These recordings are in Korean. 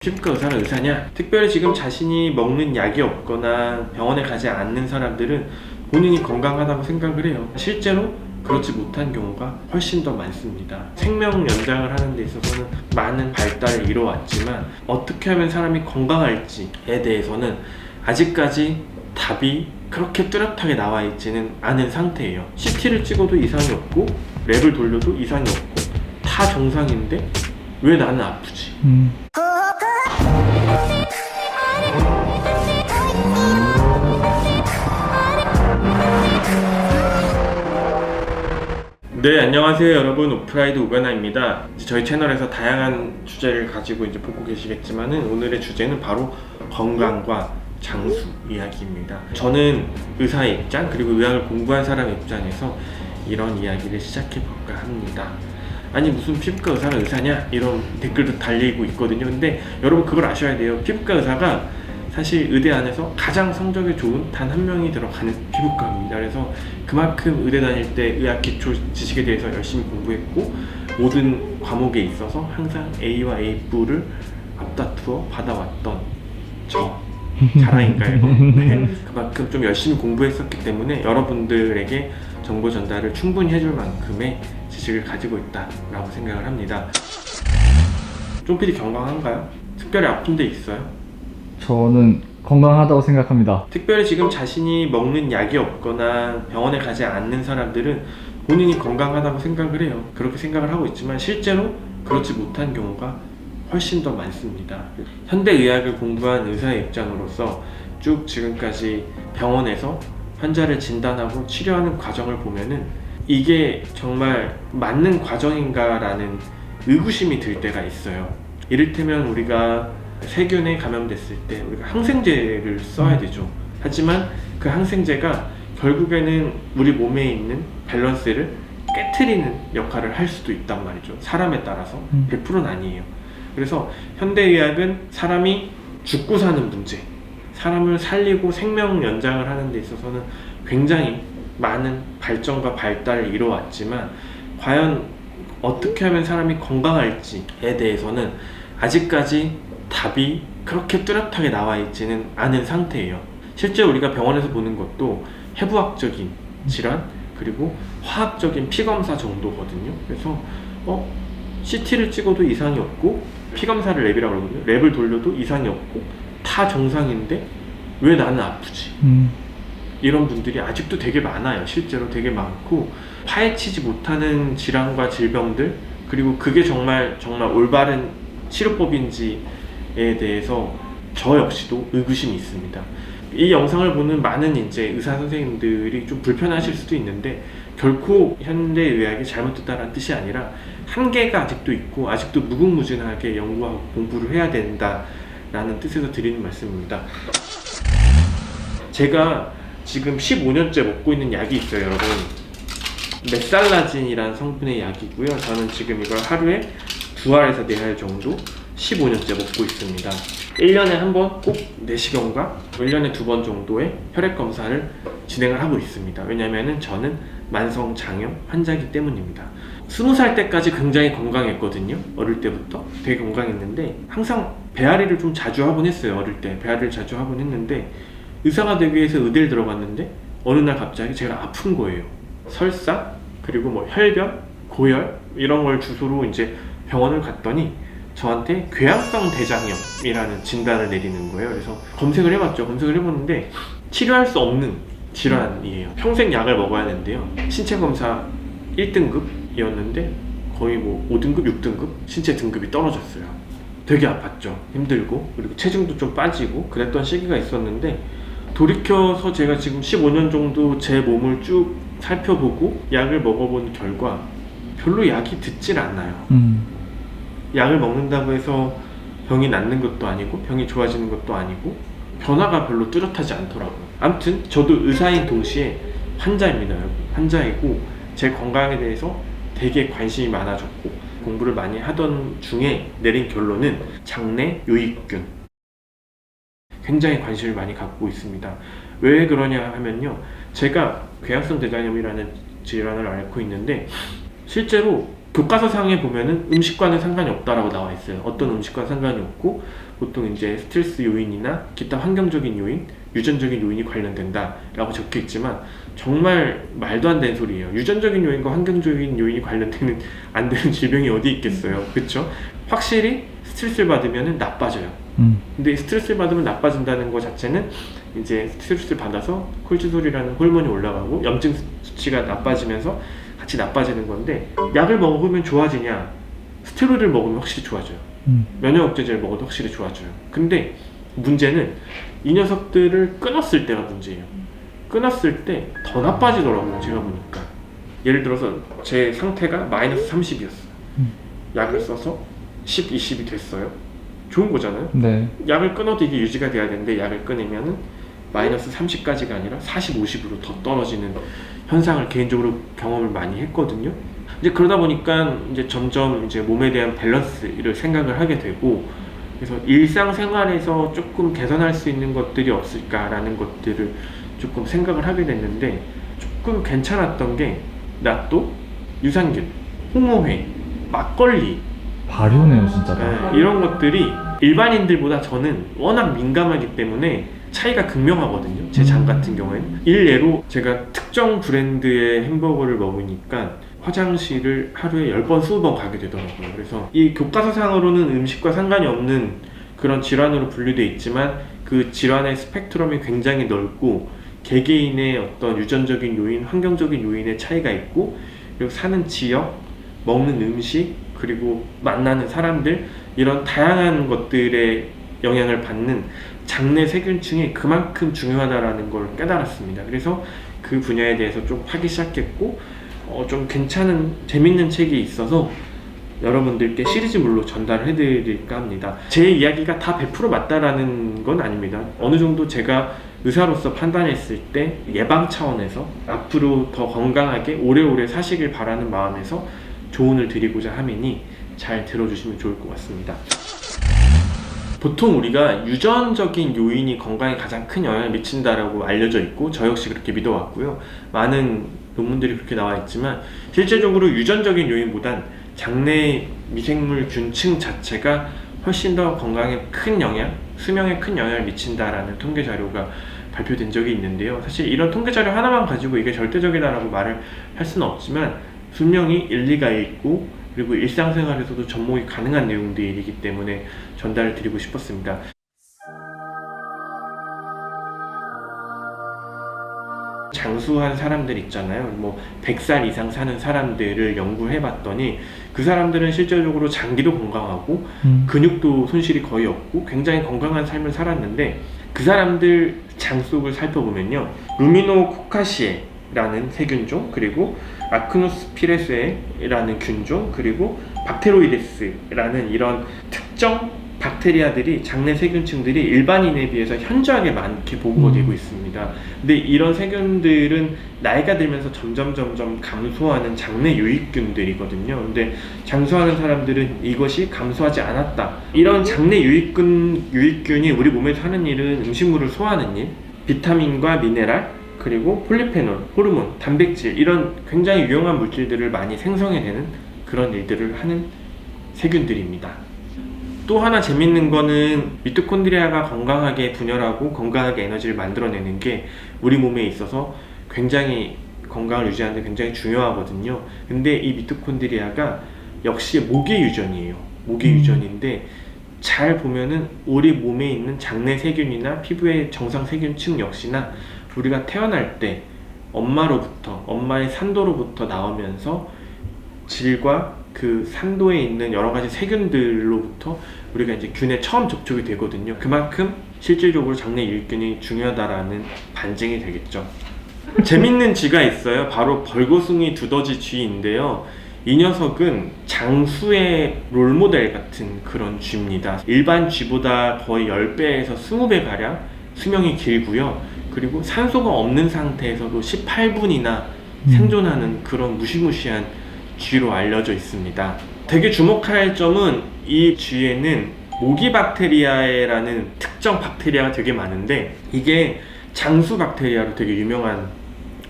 피부과 의사는 의사냐? 특별히 지금 자신이 먹는 약이 없거나 병원에 가지 않는 사람들은 본인이 건강하다고 생각을 해요. 실제로 그렇지 못한 경우가 훨씬 더 많습니다. 생명 연장을 하는 데 있어서는 많은 발달을 이뤄왔지만 어떻게 하면 사람이 건강할지에 대해서는 아직까지 답이 그렇게 뚜렷하게 나와 있지는 않은 상태예요. CT를 찍어도 이상이 없고 랩을 돌려도 이상이 없고 다 정상인데 왜 나는 아프지? 네, 안녕하세요 여러분. 오프라이드 우가나입니다. 저희 채널에서 다양한 주제를 가지고 이제 보고 계시겠지만은 오늘의 주제는 바로 건강과 장수 이야기입니다. 저는 의사의 입장 그리고 의학을 공부한 사람의 입장에서 이런 이야기를 시작해 볼까 합니다. 아니 무슨 피부과 의사는 의사냐? 이런 댓글도 달리고 있거든요. 근데 여러분 그걸 아셔야 돼요. 피부과 의사가 사실 의대 안에서 가장 성적이 좋은 단 한 명이 들어가는 피부과입니다. 그래서 그만큼 의대 다닐 때 의학 기초 지식에 대해서 열심히 공부했고 모든 과목에 있어서 항상 A와 A+를 앞다투어 받아왔던 저 자랑인가요? 네. 그만큼 좀 열심히 공부했었기 때문에 여러분들에게 정보 전달을 충분히 해줄 만큼의 지식을 가지고 있다라고 생각을 합니다. 쫑PD 건강한가요? 특별히 아픈 데 있어요? 저는 건강하다고 생각합니다. 특별히 지금 자신이 먹는 약이 없거나 병원에 가지 않는 사람들은 본인이 건강하다고 생각을 해요. 그렇게 생각을 하고 있지만 실제로 그렇지 못한 경우가 훨씬 더 많습니다. 현대의학을 공부한 의사의 입장으로서 쭉 지금까지 병원에서 환자를 진단하고 치료하는 과정을 보면은 이게 정말 맞는 과정인가라는 의구심이 들 때가 있어요. 이를테면 우리가 세균에 감염됐을 때 우리가 항생제를 써야 되죠. 하지만 그 항생제가 결국에는 우리 몸에 있는 밸런스를 깨트리는 역할을 할 수도 있단 말이죠. 사람에 따라서 100%는 아니에요. 그래서 현대의학은 사람이 죽고 사는 문제, 사람을 살리고 생명 연장을 하는 데 있어서는 굉장히 많은 발전과 발달을 이뤄왔지만 과연 어떻게 하면 사람이 건강할지에 대해서는 아직까지 답이 그렇게 뚜렷하게 나와 있지는 않은 상태예요. 실제 우리가 병원에서 보는 것도 해부학적인 질환 그리고 화학적인 피검사 정도거든요. 그래서 CT를 찍어도 이상이 없고 피검사를 랩이라고 그러거든요. 랩을 돌려도 이상이 없고 다 정상인데 왜 나는 아프지? 이런 분들이 아직도 되게 많아요. 실제로 되게 많고 파헤치지 못하는 질환과 질병들 그리고 그게 정말 올바른 치료법인지에 대해서 저 역시도 의구심이 있습니다. 이 영상을 보는 많은 이제 의사 선생님들이 좀 불편하실 수도 있는데 결코 현대의학이 잘못됐다는 뜻이 아니라 한계가 아직도 있고 아직도 무궁무진하게 연구하고 공부를 해야 된다라는 뜻에서 드리는 말씀입니다. 제가 지금 15년째 먹고 있는 약이 있어요, 여러분. 메살라진이라는 성분의 약이고요. 저는 지금 이걸 하루에 2알에서 4알 정도 15년째 먹고 있습니다. 1년에 한 번 꼭 내시경과 1년에 2번 정도의 혈액 검사를 진행을 하고 있습니다. 왜냐면은 저는 만성장염 환자이기 때문입니다. 20살 때까지 굉장히 건강했거든요. 어릴 때부터 되게 건강했는데 항상 배앓이를 좀 자주 하곤 했어요. 어릴 때 배앓이를 자주 하곤 했는데 의사가 되기 위해서 의대를 들어갔는데 어느 날 갑자기 제가 아픈 거예요. 설사 그리고 뭐 혈변, 고열 이런 걸 주소로 이제 병원을 갔더니 저한테 궤양성 대장염이라는 진단을 내리는 거예요. 그래서 검색을 해봤죠. 검색을 해봤는데 치료할 수 없는 질환이에요. 평생 약을 먹어야 하는데요. 신체 검사 1등급이었는데 거의 뭐 5등급, 6등급 신체 등급이 떨어졌어요. 되게 아팠죠. 힘들고 그리고 체중도 좀 빠지고 그랬던 시기가 있었는데 돌이켜서 제가 지금 15년 정도 제 몸을 쭉 살펴보고 약을 먹어본 결과 별로 약이 듣질 않아요. 약을 먹는다고 해서 병이 낫는 것도 아니고 병이 좋아지는 것도 아니고 변화가 별로 뚜렷하지 않더라고요. 아무튼 저도 의사인 동시에 환자입니다, 여러분. 환자이고 제 건강에 대해서 되게 관심이 많아졌고 공부를 많이 하던 중에 내린 결론은 장내 유익균. 굉장히 관심을 많이 갖고 있습니다. 왜 그러냐 하면요. 제가 궤양성 대장염이라는 질환을 앓고 있는데 실제로 교과서상에 보면은 음식과는 상관이 없다라고 나와 있어요. 어떤 음식과 상관이 없고 보통 이제 스트레스 요인이나 기타 환경적인 요인, 유전적인 요인이 관련된다라고 적혀 있지만 정말 말도 안 되는 소리예요. 유전적인 요인과 환경적인 요인이 관련되는 안 되는 질병이 어디 있겠어요, 그렇죠? 확실히 스트레스를 받으면 나빠져요. 근데 스트레스를 받으면 나빠진다는 것 자체는 이제 스트레스를 받아서 콜티솔이라는 호르몬이 올라가고 염증 수치가 나빠지면서 같이 나빠지는 건데, 약을 먹으면 좋아지냐? 스테로이드를 먹으면 확실히 좋아져요. 면역 억제제를 먹어도 확실히 좋아져요. 근데 문제는 이 녀석들을 끊었을 때가 문제예요. 끊었을 때 더 나빠지더라고요, 제가 보니까. 예를 들어서 제 상태가 마이너스 30이었어요. 약을 써서 10, 20이 됐어요. 좋은 거잖아요. 네. 약을 끊어도 이게 유지가 돼야 되는데 약을 끊으면은 마이너스 30까지가 아니라 40, 50으로 더 떨어지는 현상을 개인적으로 경험을 많이 했거든요. 이제 그러다 보니까 이제 점점 이제 몸에 대한 밸런스를 생각을 하게 되고, 그래서 일상생활에서 조금 개선할 수 있는 것들이 없을까라는 것들을 조금 생각을 하게 됐는데, 조금 괜찮았던 게 나또, 유산균, 홍어회, 막걸리, 발효네요 진짜. 네, 이런 것들이 일반인들보다 저는 워낙 민감하기 때문에 차이가 극명하거든요. 제 장 같은 경우에는. 일례로 제가 특정 브랜드의 햄버거를 먹으니까 화장실을 하루에 10번, 20번 가게 되더라고요. 그래서 이 교과서상으로는 음식과 상관이 없는 그런 질환으로 분류되어 있지만 그 질환의 스펙트럼이 굉장히 넓고 개개인의 어떤 유전적인 요인, 환경적인 요인의 차이가 있고, 그리고 사는 지역, 먹는 음식, 그리고 만나는 사람들, 이런 다양한 것들의 영향을 받는 장내 세균층이 그만큼 중요하다라는 걸 깨달았습니다. 그래서 그 분야에 대해서 좀 하기 시작했고, 좀 괜찮은 재밌는 책이 있어서 여러분들께 시리즈물로 전달을 해드릴까 합니다. 제 이야기가 다 100% 맞다라는 건 아닙니다. 어느 정도 제가 의사로서 판단했을 때 예방 차원에서 앞으로 더 건강하게 오래오래 사시길 바라는 마음에서 조언을 드리고자 함이니 잘 들어주시면 좋을 것 같습니다. 보통 우리가 유전적인 요인이 건강에 가장 큰 영향을 미친다라고 알려져 있고, 저 역시 그렇게 믿어왔고요. 많은 논문들이 그렇게 나와 있지만 실제적으로 유전적인 요인보단 장내 미생물 균층 자체가 훨씬 더 건강에 큰 영향, 수명에 큰 영향을 미친다라는 통계 자료가 발표된 적이 있는데요. 사실 이런 통계 자료 하나만 가지고 이게 절대적이다라고 말을 할 수는 없지만 분명히 일리가 있고, 그리고 일상생활에서도 접목이 가능한 내용들이기 때문에 전달을 드리고 싶었습니다. 장수한 사람들 있잖아요. 뭐 100살 이상 사는 사람들을 연구해 봤더니 그 사람들은 실제적으로 장기도 건강하고 근육도 손실이 거의 없고 굉장히 건강한 삶을 살았는데, 그 사람들 장 속을 살펴보면요, 루미노코카시에라는 세균종, 그리고 아크노스피레스에라는 균종, 그리고 박테로이데스라는 이런 특정 박테리아들이, 장내 세균층들이 일반인에 비해서 현저하게 많게 보고가 되고 있습니다. 근데 이런 세균들은 나이가 들면서 점점 감소하는 장내 유익균들이거든요. 근데 장수하는 사람들은 이것이 감소하지 않았다. 이런 장내 유익균이 우리 몸에서 하는 일은 음식물을 소화하는 일, 비타민과 미네랄, 그리고 폴리페놀, 호르몬, 단백질, 이런 굉장히 유용한 물질들을 많이 생성해내는 그런 일들을 하는 세균들입니다. 또 하나 재밌는 거는 미토콘드리아가 건강하게 분열하고 건강하게 에너지를 만들어내는 게 우리 몸에 있어서 굉장히 건강을 유지하는 데 굉장히 중요하거든요. 근데 이 미토콘드리아가 역시 모계 유전이에요. 모계 유전인데 잘 보면은 우리 몸에 있는 장내 세균이나 피부의 정상 세균층 역시나 우리가 태어날 때 엄마로부터, 엄마의 산도로부터 나오면서 질과 그 산도에 있는 여러 가지 세균들로부터 우리가 이제 균에 처음 접촉이 되거든요. 그만큼 실질적으로 장내 유익균이 중요하다라는 반증이 되겠죠. 재밌는 쥐가 있어요. 바로 벌거숭이 두더지 쥐인데요. 이 녀석은 장수의 롤모델 같은 그런 쥐입니다. 일반 쥐보다 거의 10배에서 20배 가량 수명이 길고요. 그리고 산소가 없는 상태에서도 18분이나 생존하는 그런 무시무시한 쥐로 알려져 있습니다. 되게 주목할 점은 이 쥐에는 모기박테리아라는 특정 박테리아가 되게 많은데, 이게 장수 박테리아로 되게 유명한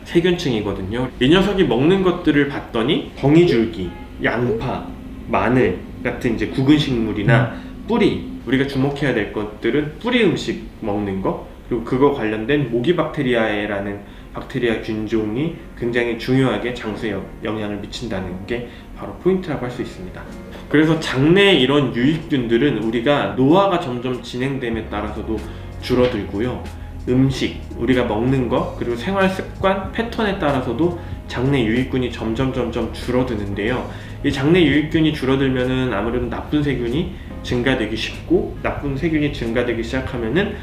세균층이거든요. 이 녀석이 먹는 것들을 봤더니 거미줄기, 양파, 마늘 같은 이제 구근 식물이나 뿌리, 우리가 주목해야 될 것들은 뿌리 음식 먹는 거, 그리고 그거 관련된 모기박테리아에라는 박테리아 균종이 굉장히 중요하게 장수에 영향을 미친다는 게 바로 포인트라고 할 수 있습니다. 그래서 장내 이런 유익균들은 우리가 노화가 점점 진행됨에 따라서도 줄어들고요. 음식, 우리가 먹는 거, 그리고 생활 습관, 패턴에 따라서도 장내 유익균이 점점 줄어드는데요. 이 장내 유익균이 줄어들면은 아무래도 나쁜 세균이 증가되기 쉽고, 나쁜 세균이 증가되기 시작하면은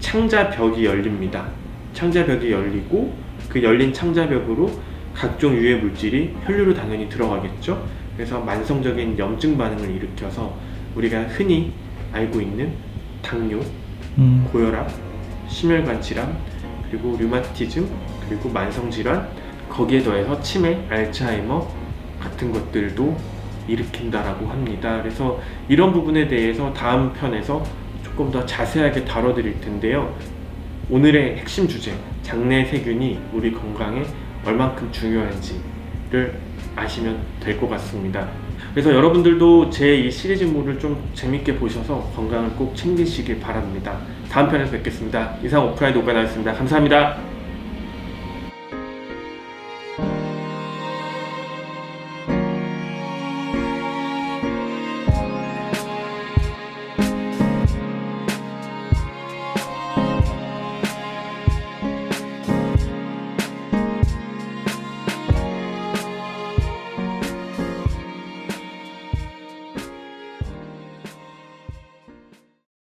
창자벽이 열립니다. 창자벽이 열리고, 그 열린 창자벽으로 각종 유해 물질이 혈류로 당연히 들어가겠죠. 그래서 만성적인 염증 반응을 일으켜서 우리가 흔히 알고 있는 당뇨, 고혈압, 심혈관 질환, 그리고 류마티즘, 그리고 만성질환, 거기에 더해서 치매, 알츠하이머 같은 것들도 일으킨다라고 합니다. 그래서 이런 부분에 대해서 다음 편에서 조금 더 자세하게 다뤄드릴 텐데요. 오늘의 핵심 주제, 장내 세균이 우리 건강에 얼만큼 중요한지를 아시면 될 것 같습니다. 그래서 여러분들도 제 이 시리즈물을 좀 재밌게 보셔서 건강을 꼭 챙기시길 바랍니다. 다음 편에서 뵙겠습니다. 이상 오프라인 오가나였습니다. 감사합니다.